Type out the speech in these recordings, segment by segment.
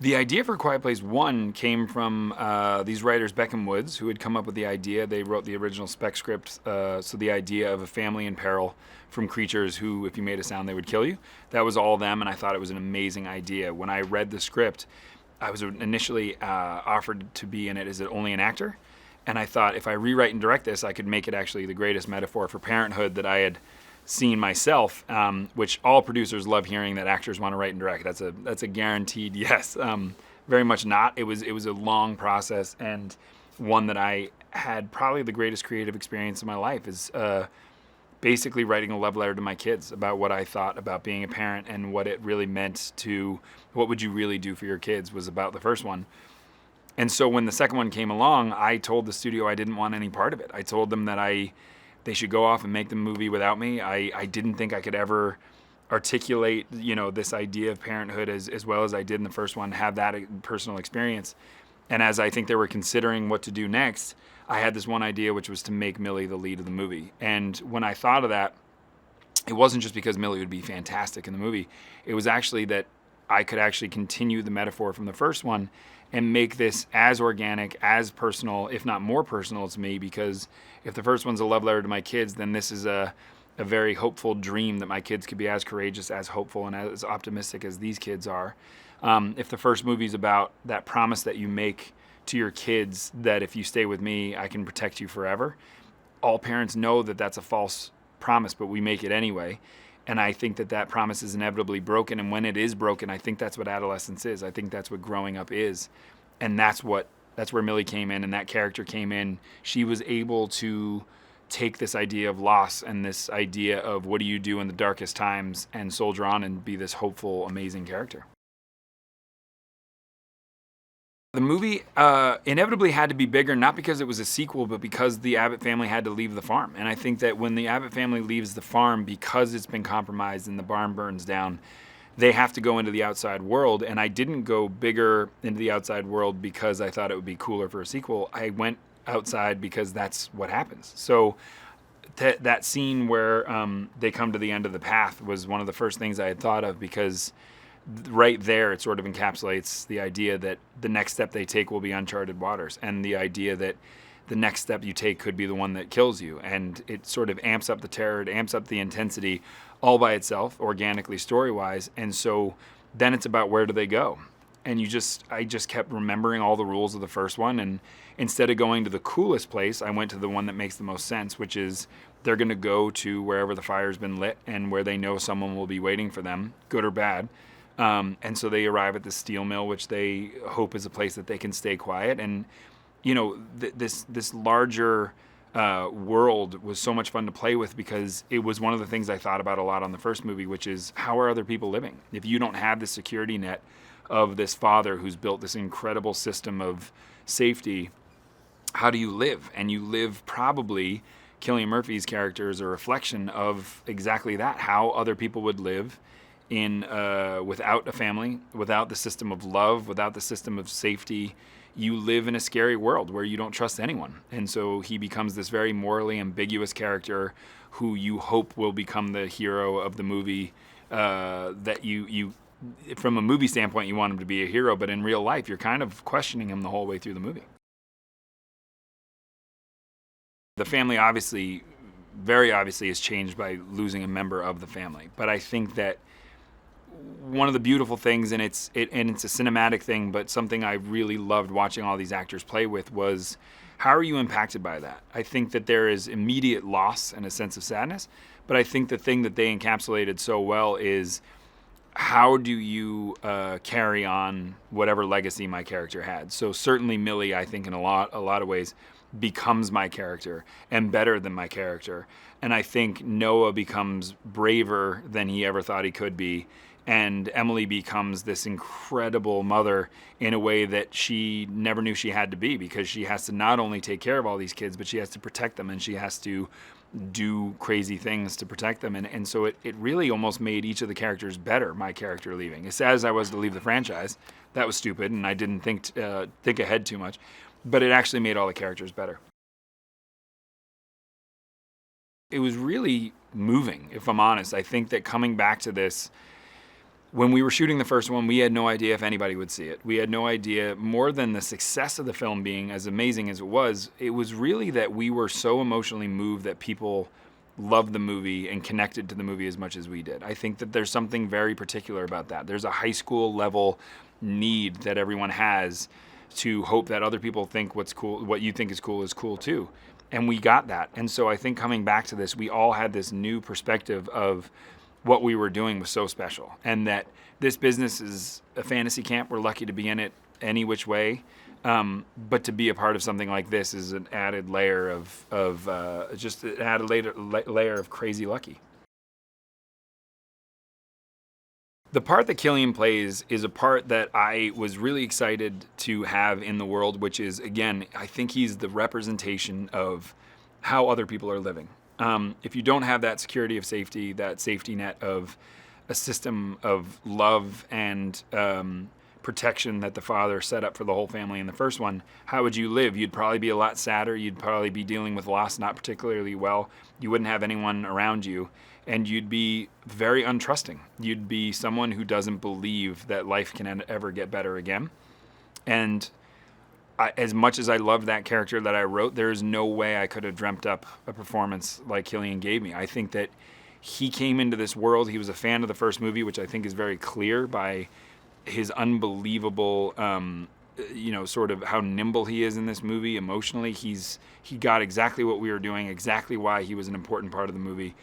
The idea for Quiet Place 1 came from these writers, Beck and Woods, who had come up with the idea. They wrote the original spec script, so the idea of a family in peril from creatures who, if you made a sound, they would kill you. That was all them, and I thought it was an amazing idea. When I read the script, I was initially offered to be in it as only an actor, and I thought if I rewrite and direct this, I could make it actually the greatest metaphor for parenthood that I had seen myself, which all producers love hearing that actors want to write and direct. That's a guaranteed yes. Very much not. It was a long process, and one that I had probably the greatest creative experience in my life is basically writing a love letter to my kids about what I thought about being a parent and what it really meant to what would you really do for your kids was about the first one. And so when the second one came along, I told the studio I didn't want any part of it. I told them that they should go off and make the movie without me. I didn't think I could ever articulate, this idea of parenthood as well as I did in the first one, have that personal experience. And as I think they were considering what to do next, I had this one idea, which was to make Millie the lead of the movie. And when I thought of that, it wasn't just because Millie would be fantastic in the movie. It was actually that I could actually continue the metaphor from the first one and make this as organic, as personal, if not more personal to me, because if the first one's a love letter to my kids, then this is a very hopeful dream that my kids could be as courageous, as hopeful, and as optimistic as these kids are. If the first movie's about that promise that you make to your kids that if you stay with me, I can protect you forever, all parents know that that's a false promise, but we make it anyway. And I think that promise is inevitably broken. And when it is broken, I think that's what adolescence is. I think that's what growing up is. And that's where Millie came in and that character came in. She was able to take this idea of loss and this idea of what do you do in the darkest times and soldier on and be this hopeful, amazing character. The movie inevitably had to be bigger, not because it was a sequel, but because the Abbott family had to leave the farm. And I think that when the Abbott family leaves the farm, because it's been compromised and the barn burns down, they have to go into the outside world. And I didn't go bigger into the outside world because I thought it would be cooler for a sequel. I went outside because that's what happens. So that scene where they come to the end of the path was one of the first things I had thought of, because right there, it sort of encapsulates the idea that the next step they take will be uncharted waters, and the idea that the next step you take could be the one that kills you. And it sort of amps up the terror, it amps up the intensity all by itself, organically, story-wise. And so then it's about where do they go? And I just kept remembering all the rules of the first one, and instead of going to the coolest place, I went to the one that makes the most sense, which is they're going to go to wherever the fire's been lit and where they know someone will be waiting for them, good or bad. And so they arrive at the steel mill, which they hope is a place that they can stay quiet. And, this larger world was so much fun to play with, because it was one of the things I thought about a lot on the first movie, which is how are other people living? If you don't have the security net of this father who's built this incredible system of safety, how do you live? And you live probably, Cillian Murphy's character is a reflection of exactly that, how other people would live without a family, without the system of love, without the system of safety. You live in a scary world where you don't trust anyone. And so he becomes this very morally ambiguous character who you hope will become the hero of the movie, that you from a movie standpoint, you want him to be a hero, but in real life, you're kind of questioning him the whole way through the movie. The family very obviously is changed by losing a member of the family. But I think that one of the beautiful things, and it's a cinematic thing, but something I really loved watching all these actors play with, was how are you impacted by that? I think that there is immediate loss and a sense of sadness, but I think the thing that they encapsulated so well is how do you carry on whatever legacy my character had? So certainly Millie, I think in a lot of ways, becomes my character and better than my character. And I think Noah becomes braver than he ever thought he could be. And Emily becomes this incredible mother in a way that she never knew she had to be, because she has to not only take care of all these kids, but she has to protect them, and she has to do crazy things to protect them. And so it really almost made each of the characters better, my character leaving. As sad as I was to leave the franchise, that was stupid, and I didn't think ahead too much, but it actually made all the characters better. It was really moving, if I'm honest. I think that coming back to this, when we were shooting the first one, we had no idea if anybody would see it. We had no idea, more than the success of the film being as amazing as it was really that we were so emotionally moved that people loved the movie and connected to the movie as much as we did. I think that there's something very particular about that. There's a high school level need that everyone has to hope that other people think what's cool, what you think is cool too. And we got that. And so I think coming back to this, we all had this new perspective of what we were doing was so special, and that this business is a fantasy camp. We're lucky to be in it any which way, but to be a part of something like this is an added layer of just an added layer of crazy lucky. The part that Killian plays is a part that I was really excited to have in the world, which is, again, I think he's the representation of how other people are living. If you don't have that security of safety, that safety net of a system of love and protection that the father set up for the whole family in the first one, how would you live? You'd probably be a lot sadder. You'd probably be dealing with loss not particularly well. You wouldn't have anyone around you, and you'd be very untrusting. You'd be someone who doesn't believe that life can ever get better again. And as much as I love that character that I wrote, there is no way I could have dreamt up a performance like Killian gave me. I think that he came into this world, he was a fan of the first movie, which I think is very clear by his unbelievable, sort of how nimble he is in this movie emotionally. He got exactly what we were doing, exactly why he was an important part of the movie,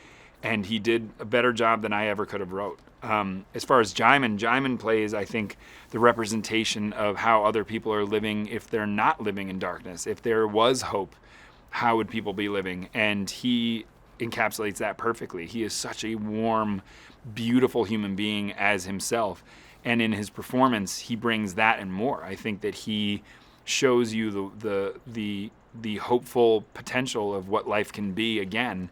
and he did a better job than I ever could have wrote. As far as Jaimin plays, I think, the representation of how other people are living if they're not living in darkness. If there was hope, how would people be living? And he encapsulates that perfectly. He is such a warm, beautiful human being as himself. And in his performance, he brings that and more. I think that he shows you the hopeful potential of what life can be again.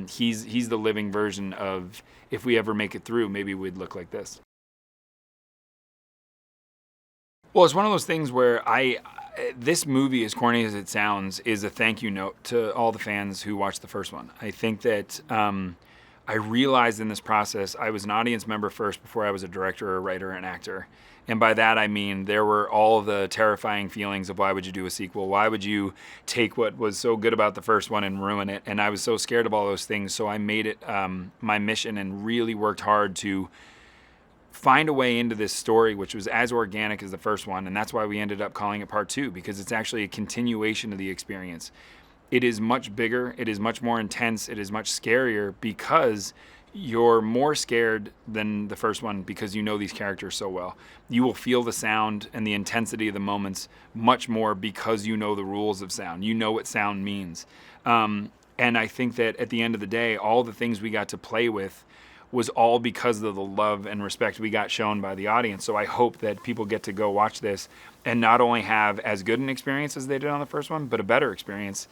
He's the living version of, if we ever make it through, maybe we'd look like this. Well, it's one of those things where this movie, as corny as it sounds, is a thank you note to all the fans who watched the first one. I think that I realized in this process I was an audience member first before I was a director, a writer, an actor. And by that I mean there were all the terrifying feelings of why would you do a sequel? Why would you take what was so good about the first one and ruin it? And I was so scared of all those things, so I made it my mission and really worked hard to find a way into this story which was as organic as the first one, and that's why we ended up calling it Part 2, because it's actually a continuation of the experience. It is much bigger, it is much more intense, it is much scarier because you're more scared than the first one because you know these characters so well. You will feel the sound and the intensity of the moments much more because you know the rules of sound. You know what sound means. And I think that at the end of the day, all the things we got to play with was all because of the love and respect we got shown by the audience. So I hope that people get to go watch this and not only have as good an experience as they did on the first one, but a better experience.